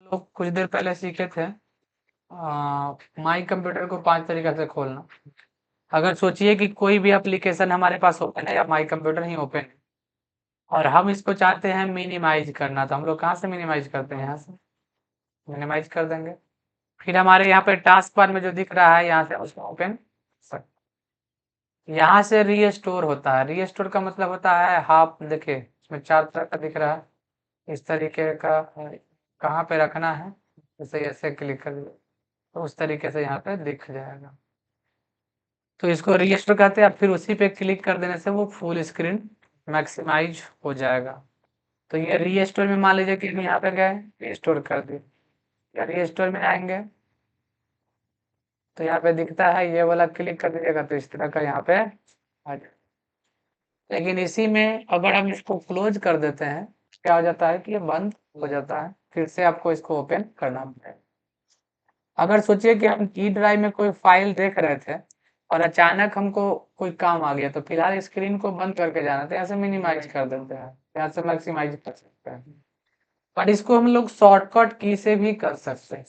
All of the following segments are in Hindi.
लोग कुछ देर पहले सीखे थे माई कंप्यूटर को 5 तरीका से खोलना। अगर सोचिए कि कोई भी एप्लीकेशन हमारे पास ओपन है या माई कंप्यूटर ही ओपन है और हम इसको चाहते हैं मिनिमाइज करना, तो हम लोग कहाँ से मिनिमाइज करते हैं? यहाँ से मिनिमाइज कर देंगे। फिर हमारे यहाँ पे टास्क बार में जो दिख रहा है यहाँ से उसको ओपन, यहाँ से रीस्टोर होता है। रीस्टोर का मतलब होता है हाफ, देखिए इसमें 4 तरह का दिख रहा है इस तरीके का। कहाँ पे रखना है, जैसे ऐसे क्लिक कर दिया तो उस तरीके से यहाँ पे दिख जाएगा। तो इसको रीस्टोर कहते हैं। फिर उसी पे क्लिक कर देने से वो फुल स्क्रीन मैक्सिमाइज हो जाएगा। तो ये रीस्टोर में मान लीजिए कि हम यहाँ पे गए, रीस्टोर कर दिए, या रीस्टोर में आएंगे तो यहाँ पे दिखता है ये वाला, क्लिक कर दीजिएगा तो इस तरह का यहाँ पे आ जाए। लेकिन इसी में अगर हम इसको क्लोज कर देते हैं, क्या हो जाता है कि ये बंद हो जाता है, फिर से आपको इसको ओपन करना पड़ेगा। अगर सोचिए कि हम ई ड्राइव में कोई फाइल देख रहे थे और अचानक हमको कोई काम आ गया, तो फिलहाल स्क्रीन को बंद करके जाना, तो यहाँ से मिनिमाइज कर देते हैं, यहाँ से मैक्सिमाइज कर सकते हैं। पर इसको हम लोग शॉर्टकट की से भी कर सकते हैं।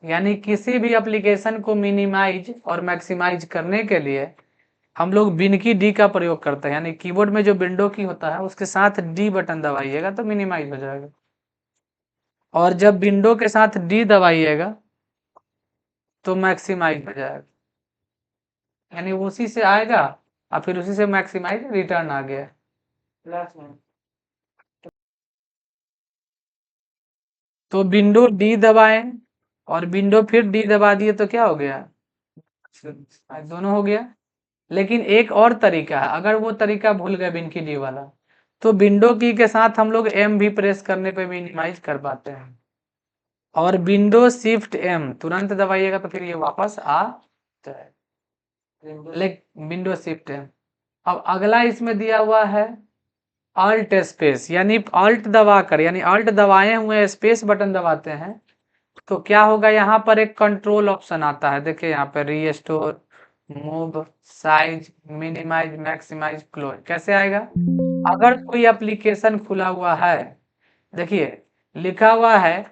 यानी किसी भी एप्लीकेशन को मिनिमाइज और मैक्सिमाइज करने के लिए हम लोग विंडो डी का प्रयोग करते हैं। यानी कीबोर्ड में जो विंडो की होता है उसके साथ डी बटन दबाइएगा तो मिनिमाइज हो जाएगा, और जब विंडो के साथ डी दबाइएगा तो मैक्सिमाइज हो जाएगा। यानी उसी से आएगा और फिर उसी से मैक्सिमाइज रिटर्न आ गया। तो विंडो डी दबाएं और विंडो फिर डी दबा दिए तो क्या हो गया? दोनों हो गया। लेकिन एक और तरीका है, अगर वो तरीका भूल गए विंडो डी वाला, तो विंडो की के साथ हम लोग एम भी प्रेस करने पे मिनिमाइज कर पाते हैं। और विंडो शिफ्ट एम तुरंत दबाइएगा तो फिर ये वापस आ जाए। Window shift M. अब अगला इसमें दिया हुआ है अल्ट स्पेस, यानी अल्ट दबाकर, यानी अल्ट दबाए हुए स्पेस बटन दबाते हैं तो क्या होगा, यहाँ पर एक कंट्रोल ऑप्शन आता है। देखिए यहाँ पे restore, move, size, minimize, maximize, close कैसे आएगा? अगर कोई एप्लीकेशन खुला हुआ है, देखिए लिखा हुआ है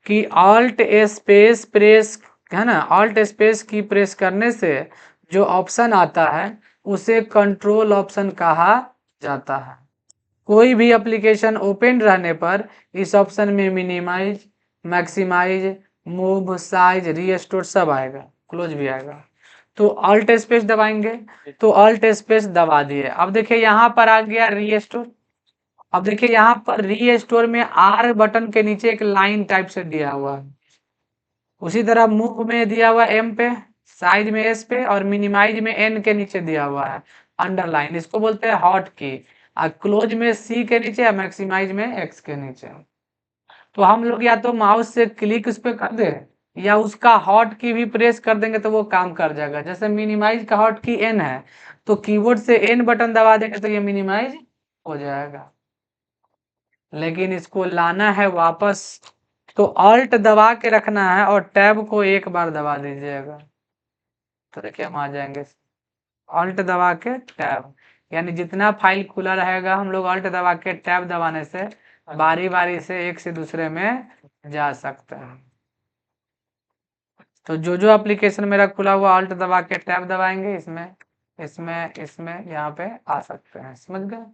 कि ऑल्ट स्पेस प्रेस, है ना, ऑल्ट स्पेस की प्रेस करने से जो ऑप्शन आता है उसे कंट्रोल ऑप्शन कहा जाता है। कोई भी एप्लीकेशन ओपन रहने पर इस ऑप्शन में minimize, maximize, move, size, restore सब आएगा, क्लोज भी आएगा। तो अल्ट स्पेस दबाएंगे तो अल्ट स्पेस दबा दिए। अब देखिए यहाँ पर आ गया रीस्टोर। अब देखिए यहाँ पर रीस्टोर में आर बटन के नीचे एक लाइन टाइप से दिया हुआ है, उसी तरह मूव में दिया हुआ एम पे, साइज में एस पे और मिनिमाइज में एन के नीचे दिया हुआ है अंडरलाइन, इसको बोलते हैं हॉट की। और क्लोज में सी के नीचे, मैक्सिमाइज में एक्स के नीचे। तो हम लोग या तो माउस से क्लिक उस पर कर दे या उसका हॉट की भी प्रेस कर देंगे तो वो काम कर जाएगा। जैसे मिनिमाइज का हॉट की एन है तो कीबोर्ड से एन बटन दबा देंगे तो ये मिनिमाइज हो जाएगा। लेकिन इसको लाना है वापस तो अल्ट दबा के रखना है और टैब को एक बार दबा दीजिएगा तो देखिए हम आ जाएंगे। अल्ट दबा के टैब, यानी जितना फाइल खुला रहेगा हम लोग अल्ट दबा के टैब दबाने से बारी बारी से एक से दूसरे में जा सकते हैं। तो जो जो एप्लीकेशन मेरा खुला हुआ अल्ट दबा के टैब दबाएंगे इसमें इसमें इसमें यहाँ पे आ सकते हैं, समझ गए?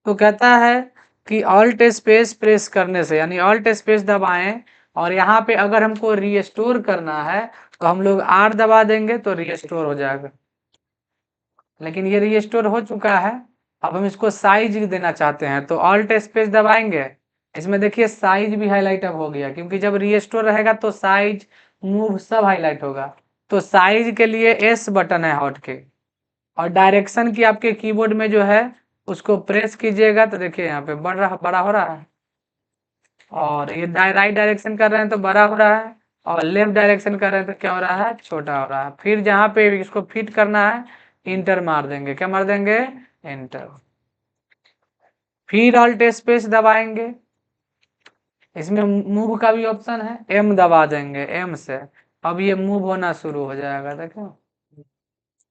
तो कहता है कि अल्ट स्पेस प्रेस करने से, यानी अल्ट स्पेस दबाएं और यहाँ पे अगर हमको रीस्टोर करना है तो हम लोग आर दबा देंगे तो रीस्टोर हो जाएगा। लेकिन ये रीस्टोर हो चुका है, अब हम इसको साइज देना चाहते हैं तो अल्ट स्पेस दबाएंगे। इसमें देखिए साइज भी हाईलाइट अब हो गया, क्योंकि जब रीस्टोर रहेगा तो साइज, मूव सब हाईलाइट होगा। तो साइज के लिए एस बटन है हॉट के, और डायरेक्शन की आपके कीबोर्ड में जो है उसको प्रेस कीजिएगा तो देखिए यहाँ पे बड़ा हो रहा है, और ये राइट डायरेक्शन कर रहे हैं तो बड़ा हो रहा है, और लेफ्ट डायरेक्शन कर रहे हैं तो क्या हो रहा है, छोटा हो रहा है। फिर जहाँ पे इसको फिट करना है इंटर मार देंगे, क्या मार देंगे, इंटर। फिर अल्ट स्पेस दबाएंगे, इसमें मूव का भी ऑप्शन है, एम दबा देंगे, एम से अब ये मूव होना शुरू हो जाएगा। देखो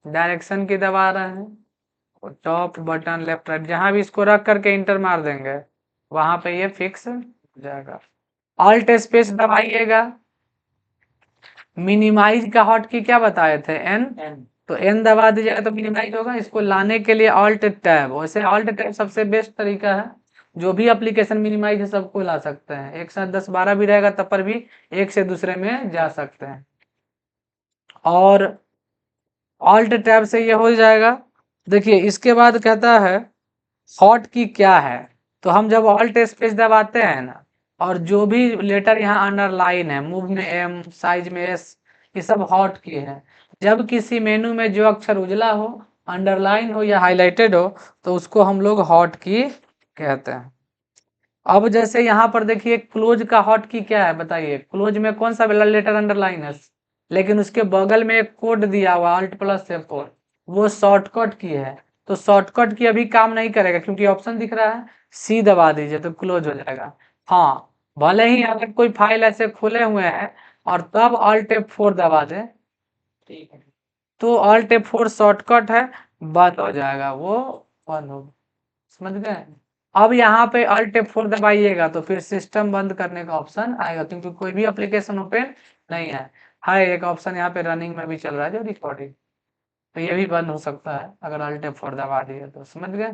डायरेक्शन की दबा रहे हैं, टॉप बटन लेफ्ट राइट जहां भी इसको रख करके इंटर मार देंगे वहां पे ये फिक्स हो जाएगा। ऑल्ट स्पेस दबाइएगा। मिनिमाइज का हॉट की क्या बताए थे, एन, तो एन दबा दीजिएगा तो मिनिमाइज होगा। इसको लाने के लिए ऑल्ट टैब, वैसे ऑल्ट टैब सबसे बेस्ट तरीका है। जो भी एप्लीकेशन मिनिमाइज है सबको ला सकते हैं, एक साथ 10-12 भी रहेगा तब पर भी एक से दूसरे में जा सकते हैं। और ऑल्ट टैब से ये हो जाएगा। देखिए इसके बाद कहता है हॉट की क्या है, तो हम जब ऑल्ट स्पेस दबाते हैं ना, और जो भी लेटर यहाँ अंडरलाइन है, मूव में एम, साइज में एस, ये सब हॉट की है। जब किसी मेनू में जो अक्षर उजला हो, अंडरलाइन हो या हाईलाइटेड हो, तो उसको हम लोग हॉट की कहते हैं। अब जैसे यहाँ पर देखिए क्लोज का हॉट की क्या है बताइए, क्लोज में कौन सा लेटर अंडरलाइन है, लेकिन उसके बगल में एक कोड दिया हुआ Alt+F4, वो शॉर्टकट की है। तो शॉर्टकट की अभी काम नहीं करेगा क्योंकि ऑप्शन दिख रहा है, सी दबा दीजिए तो क्लोज हो जाएगा। हाँ, भले ही अगर कोई फाइल ऐसे खुले हुए हैं और तब Alt+F4 दबा दे, ठीक है, तो Alt+F4 शॉर्टकट है, बंद हो जाएगा वो, बंद हो, समझ गए। अब यहाँ पे Alt+F4 दबाइएगा तो फिर सिस्टम बंद करने का ऑप्शन आएगा, क्योंकि कोई भी एप्लीकेशन ओपन नहीं है। हाय, एक ऑप्शन यहाँ पे रनिंग में भी चल रहा है जो रिकॉर्डिंग, तो ये भी बंद हो सकता है अगर Alt+F4 दबा दिए तो, समझ गए।